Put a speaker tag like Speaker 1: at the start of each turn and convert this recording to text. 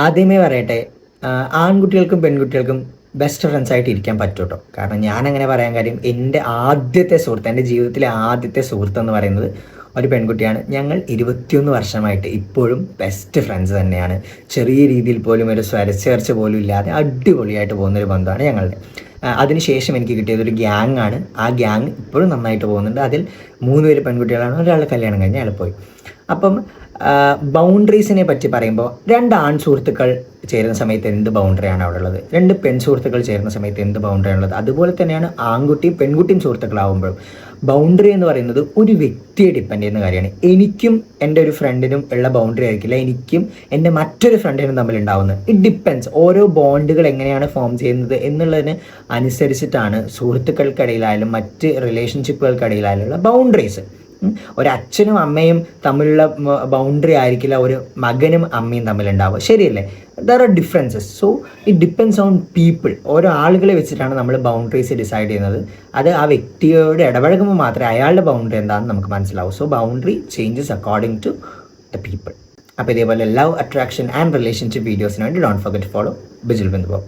Speaker 1: ആദ്യമേ പറയട്ടെ, ആൺകുട്ടികൾക്കും പെൺകുട്ടികൾക്കും ബെസ്റ്റ് ഫ്രണ്ട്സ് ആയിട്ട് ഇരിക്കാൻ പറ്റും കേട്ടോ. കാരണം ഞാൻ അങ്ങനെ പറയാൻ കാര്യം, എൻ്റെ ആദ്യത്തെ സുഹൃത്ത്, എൻ്റെ ജീവിതത്തിലെ ആദ്യത്തെ സുഹൃത്ത് എന്ന് പറയുന്നത് ഒരു പെൺകുട്ടിയാണ്. ഞങ്ങൾ 21 വർഷമായിട്ട് ഇപ്പോഴും ബെസ്റ്റ് ഫ്രണ്ട്സ് തന്നെയാണ്. ചെറിയ രീതിയിൽ പോലും ഒരു സ്വരച്ചേർച്ച പോലും ഇല്ലാതെ അടിപൊളിയായിട്ട് പോകുന്നൊരു ബന്ധമാണ് ഞങ്ങളുടെ. അതിനുശേഷം എനിക്ക് കിട്ടിയത് ഒരു ഗ്യാങ് ആണ്. ആ ഗ്യാങ് ഇപ്പോഴും നന്നായിട്ട് പോകുന്നുണ്ട്. അതിൽ 3 പേര് പെൺകുട്ടികളാണ്, ഒരാൾ കല്യാണം കഴിഞ്ഞ് അയാൾ പോയി. അപ്പം ബൗണ്ടറീസിനെ പറ്റി പറയുമ്പോൾ, 2 ആൺ സുഹൃത്തുക്കൾ ചേരുന്ന സമയത്ത് എന്ത് ബൗണ്ടറിയാണ് അവിടെ ഉള്ളത്, 2 പെൺ സുഹൃത്തുക്കൾ ചേരുന്ന സമയത്ത് എന്ത് ബൗണ്ടറിയാണ് ഉള്ളത്, അതുപോലെ തന്നെയാണ് ആൺകുട്ടിയും പെൺകുട്ടിയും സുഹൃത്തുക്കളാവുമ്പോഴും ബൗണ്ടറി എന്ന് പറയുന്നത് ഒരു വ്യക്തിയെ ഡിപ്പെൻഡ് ചെയ്യുന്ന കാര്യമാണ്. എനിക്കും എൻ്റെ ഒരു ഫ്രണ്ടിനും ഉള്ള ബൗണ്ടറി ആയിരിക്കില്ല എനിക്കും എൻ്റെ മറ്റൊരു ഫ്രണ്ടിനും തമ്മിൽ ഉണ്ടാവുന്നത്. It depends. ഓരോ ബോണ്ടുകൾ എങ്ങനെയാണ് ഫോം ചെയ്യുന്നത് എന്നുള്ളതിന് അനുസരിച്ചിട്ടാണ് സുഹൃത്തുക്കൾക്കിടയിലായാലും മറ്റ് റിലേഷൻഷിപ്പുകൾക്കിടയിലായാലുള്ള ബൗണ്ടറീസ്. ഒരച്ഛനും അമ്മയും തമ്മിലുള്ള ബൗണ്ടറി ആയിരിക്കില്ല ഒരു മകനും അമ്മയും തമ്മിലുണ്ടാവുക, ശരിയല്ലേ? There are differences. So it depends on people. ഓരോ ആളുകളെ വെച്ചിട്ടാണ് നമ്മൾ ബൗണ്ടറീസ് ഡിസൈഡ് ചെയ്യുന്നത്. അത് ആ വ്യക്തിയോട് ഇടപഴകുമ്പോൾ മാത്രമേ അയാളുടെ ബൗണ്ടറി എന്താണെന്ന് നമുക്ക് മനസ്സിലാവും. So boundary changes according to the people. അപ്പോൾ ഇതേപോലെ ലവ്, അട്രാക്ഷൻ ആൻഡ് റിലേഷൻഷിപ്പ് വീഡിയോസിന് വേണ്ടി don't forget to follow Bijil Bindu.